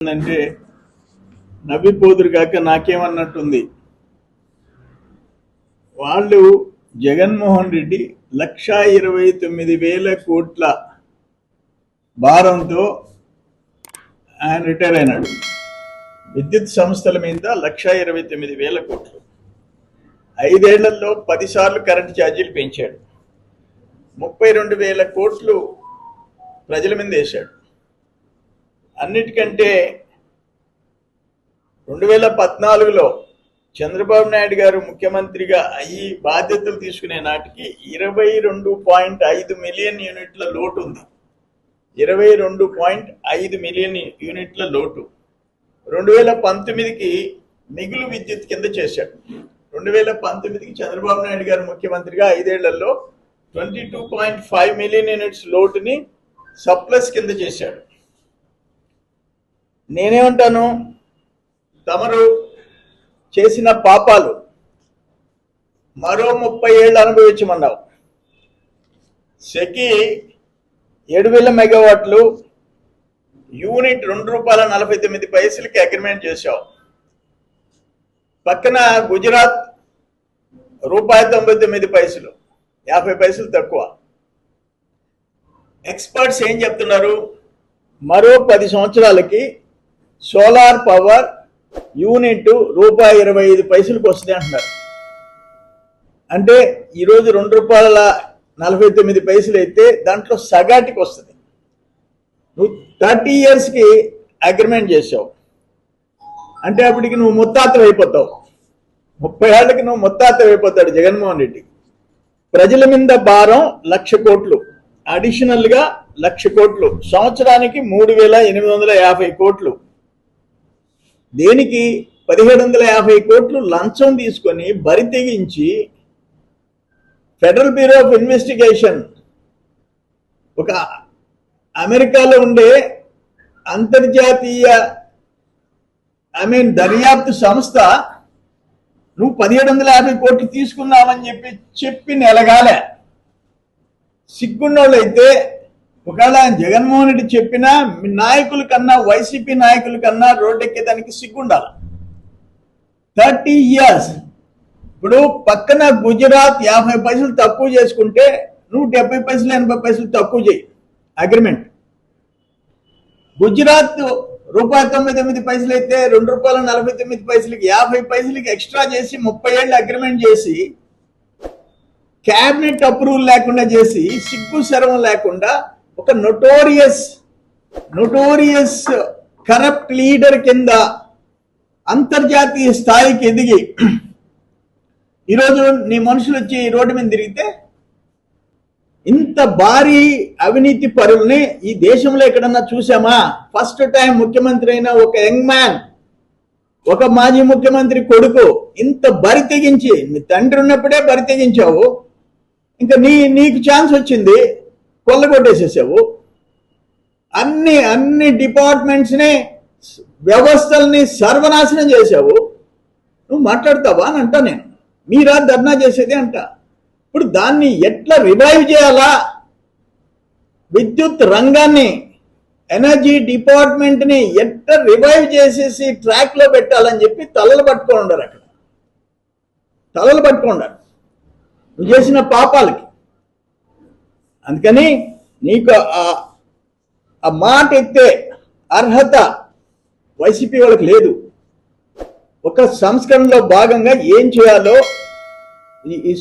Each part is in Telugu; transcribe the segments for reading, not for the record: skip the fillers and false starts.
అంటే నవ్విపోదురు కాక నాకేమన్నట్టుంది. వాళ్ళు జగన్మోహన్ రెడ్డి 1,29,000 కోట్ల భారంతో ఆయన రిటైర్ అయినాడు. విద్యుత్ సంస్థల మీద 1,29,000 కోట్లు. 5 ఏళ్లలో 10 సార్లు కరెంటు ఛార్జీలు పెంచాడు. 32,000 కోట్లు ప్రజల మీద వేశాడు. అన్నిటికంటే 2014లో చంద్రబాబు నాయుడు గారు ముఖ్యమంత్రిగా అయ్యి బాధ్యతలు తీసుకునే నాటికి 22.5 మిలియన్ యూనిట్ల లోటు ఉంది. 22.5 మిలియన్ యూనిట్ల లోటు 2019కి మిగులు విద్యుత్ కింద చేశాడు. 2019కి చంద్రబాబు నాయుడు గారు ముఖ్యమంత్రిగా 5 ఏళ్లలో 22.5 మిలియన్ యూనిట్స్ లోటుని సర్ప్లస్ కింద చేశాడు. నేనేమంటాను, తమరు చేసిన పాపాలు మరో 30 ఏళ్ళు అనుభవించమన్నావు. సెకి 7,000 మెగావాట్లు యూనిట్ ₹2.49కి అగ్రిమెంట్ చేశావు. పక్కన గుజరాత్ ₹99, 50 పైసలు తక్కువ. ఎక్స్పర్ట్స్ ఏం చెప్తున్నారు, మరో 10 సంవత్సరాలకి సోలార్ పవర్ యూనిట్ ₹25 వస్తుంది అంటున్నారు. అంటే ఈరోజు ₹2.49 అయితే దాంట్లో సగాటికి వస్తుంది. నువ్వు 30 ఇయర్స్కి అగ్రిమెంట్ చేసావు అంటే అప్పటికి నువ్వు ముత్తాతలు అయిపోతావు. 30 ఏళ్ళకి నువ్వు ముత్తాతలు అయిపోతాడు జగన్మోహన్ రెడ్డి. ప్రజల మీద భారం 1,00,000 కోట్లు, అడిషనల్గా 1,00,000 కోట్లు, సంవత్సరానికి 3,850 కోట్లు. దేనికి 1,750 కోట్లు లంచం తీసుకొని బరి తెగించి ఫెడరల్ బ్యూరో ఆఫ్ ఇన్వెస్టిగేషన్, ఒక అమెరికాలో ఉండే అంతర్జాతీయ దర్యాప్తు సంస్థ నువ్వు 1,750 కోట్లు తీసుకున్నావని చెప్పి నెలగాలే. సిగ్గున్నోళ్ళైతే ఒకవేళ జగన్మోహన్ రెడ్డి చెప్పినా నాయకుల కన్నా, వైసీపీ నాయకుల కన్నా రోడ్డెక్కేదానికి సిగ్గుండాలి. 30 ఇయర్స్. ఇప్పుడు పక్కన గుజరాత్ 50 పైసలు తక్కువ చేసుకుంటే నువ్వు 70 పైసలు 80 పైసలు తక్కువ చేయి అగ్రిమెంట్. గుజరాత్ ₹99 అయితే ₹2.49కి 50 పైసలకి ఎక్స్ట్రా చేసి 30 ఏళ్ళు అగ్రిమెంట్ చేసి క్యాబినెట్ అప్రూవల్ లేకుండా చేసి సిగ్గు శరం లేకుండా ఒక నోటోరియస్ కరప్ట్ లీడర్ కింద అంతర్జాతీయ స్థాయికి ఎదిగి ఈరోజు నీ మనుషులు వచ్చి రోడ్డు మీద తిరిగితే ఇంత భారీ అవినీతి పరుల్ని ఈ దేశంలో ఎక్కడన్నా చూసామా? ఫస్ట్ టైం ముఖ్యమంత్రి అయిన ఒక యంగ్ మ్యాన్, ఒక మాజీ ముఖ్యమంత్రి కొడుకు ఇంత బరి తెగించి, నీ తండ్రి ఉన్నప్పుడే బరి తెగించావు, ఇంకా నీకు ఛాన్స్ వచ్చింది, కొల్లగొట్టేసేసావు. అన్ని డిపార్ట్మెంట్స్ని, వ్యవస్థల్ని సర్వనాశనం చేశావు. నువ్వు మాట్లాడతావా అని అంటా నేను. మీరా ధర్నా చేసేది అంట. ఇప్పుడు దాన్ని ఎట్లా రివైవ్ చేయాలా? విద్యుత్ రంగాన్ని, ఎనర్జీ డిపార్ట్మెంట్ని ఎట్లా రివైవ్ చేసేసి ట్రాక్లో పెట్టాలని చెప్పి తలలు పట్టుకొని ఉండరు. అక్కడ తలలు పట్టుకుంటారు నువ్వు చేసిన పాపాలకి. అందుకని నీకు ఆ మాట ఎత్తే అర్హత వైసీపీ వాళ్ళకి లేదు. ఒక సంస్కరణలో భాగంగా ఏం చేయాలో, ఈ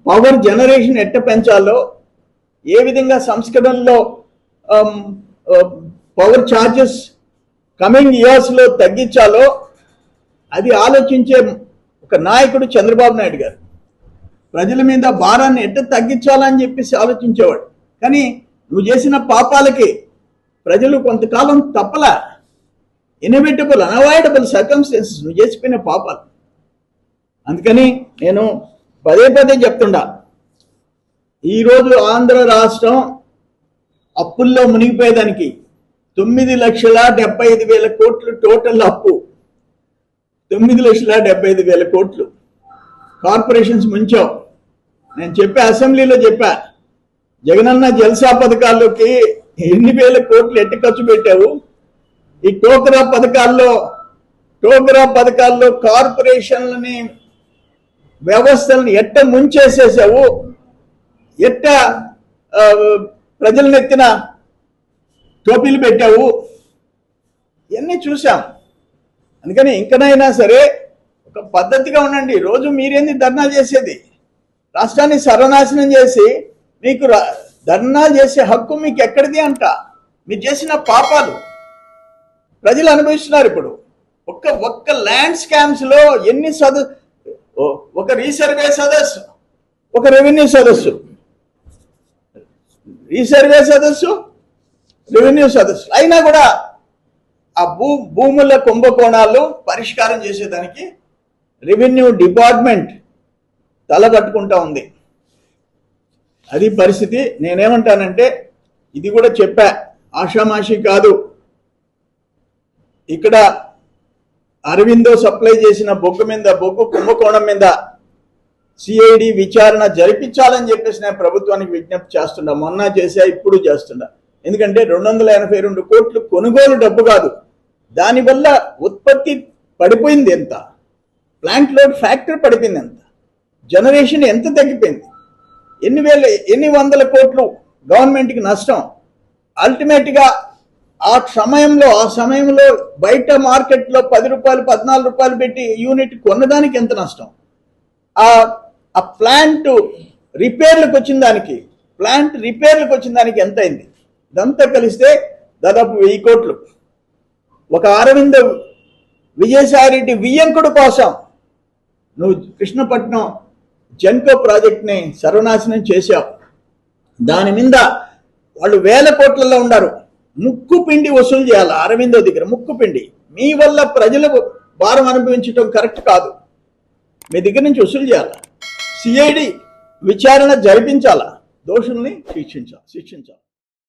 పవర్ జనరేషన్ ఎట్ట పెంచాలో, ఏ విధంగా సంస్కరణలో పవర్ ఛార్జెస్ కమింగ్ ఇయర్స్లో తగ్గించాలో అది ఆలోచించే ఒక నాయకుడు చంద్రబాబు నాయుడు గారు. ప్రజల మీద భారాన్ని ఎట్ట తగ్గించాలని చెప్పేసి ఆలోచించేవాడు. కానీ నువ్వు చేసిన పాపాలకి ప్రజలు కొంతకాలం తప్పలా. ఇన్ఎవిటబుల్, అన్అవాయిడబుల్ సర్కమ్స్టెన్సెస్ నువ్వు చేసిపోయిన పాపాలు. అందుకని నేను పదే చెప్తుండా, ఈరోజు ఆంధ్ర రాష్ట్రం అప్పుల్లో మునిగిపోయేదానికి 9,75,000 కోట్లు టోటల్ అప్పు. 9,75,000 కోట్లు కార్పొరేషన్స్ ముంచావు. నేను అసెంబ్లీలో చెప్పా, జగనన్న జల్సా పథకాల్లోకి ఎన్ని వేల కోట్లు ఎట్టి ఖర్చు పెట్టావు, ఈ టోకరా పథకాల్లో కార్పొరేషన్లని వ్యవస్థలను ఎట్ట ముంచేసేసావు, ఎట్ట ప్రజలను ఎత్తిన టోపీలు పెట్టావు, ఇవన్నీ చూసాం. అందుకని ఇంకనైనా సరే ఒక పద్ధతిగా ఉండండి. రోజు మీరేంది ధర్నా చేసేది? రాష్ట్రాన్ని సర్వనాశనం చేసి మీకు ధర్నా చేసే హక్కు మీకు ఎక్కడిది అంట. మీరు చేసిన పాపాలు ప్రజలు అనుభవిస్తున్నారు. ఇప్పుడు ఒక్క ల్యాండ్ స్కామ్స్ లో ఎన్ని ఒక రీసర్వే సదస్సు, ఒక రెవెన్యూ సదస్సు, రెవెన్యూ సదస్సు అయినా కూడా ఆ భూముల కుంభకోణాలు పరిష్కారం చేసేదానికి రెవెన్యూ డిపార్ట్మెంట్ తలపట్టుకుంటా ఉంది. అది పరిస్థితి. నేనేమంటానంటే, ఇది కూడా చెప్పా, ఆషామాషి కాదు. ఇక్కడ అరవిందో సప్లై చేసిన బొగ్గు కుంభకోణం మీద సిఐడి విచారణ జరిపించాలని చెప్పేసి నేను ప్రభుత్వానికి విజ్ఞప్తి చేస్తున్నా. మొన్న చేసా, ఇప్పుడు చేస్తున్నా. ఎందుకంటే 282 కోట్లు కొనుగోలు డబ్బు కాదు, దానివల్ల ఉత్పత్తి పడిపోయింది ఎంత, ప్లాంట్ లోడ్ ఫ్యాక్టర్ పడిపోయింది ఎంత, జనరేషన్ ఎంత తగ్గిపోయింది, ఎన్ని వందల కోట్లు గవర్నమెంట్కి నష్టం. అల్టిమేట్గా ఆ సమయంలో బయట మార్కెట్లో 10 రూపాయలు 14 రూపాయలు పెట్టి యూనిట్ కొన్నదానికి ఎంత నష్టం, ఆ ప్లాంట్ రిపేర్లకు వచ్చిన దానికి ఎంత అయింది, ఇదంతా కలిస్తే దాదాపు 1000 కోట్లు. ఒక అరవింద విజయసాయిరెడ్డి వియ్యంకుడు కోసం నువ్వు కృష్ణపట్నం జెన్కో ప్రాజెక్ట్ని సర్వనాశనం చేశావు. దాని మీద వాళ్ళు 1000 కోట్లలో ఉన్నారు. ముక్కు పిండి వసూలు చేయాలి అరవిందో దగ్గర, ముక్కు పిండి. మీ వల్ల ప్రజలు భారం అనుభవించడం కరెక్ట్ కాదు. మీ దగ్గర నుంచి వసూలు చేయాలి. సిఐడి విచారణ జరిపించాలా, దోషుల్ని శిక్షించాలి.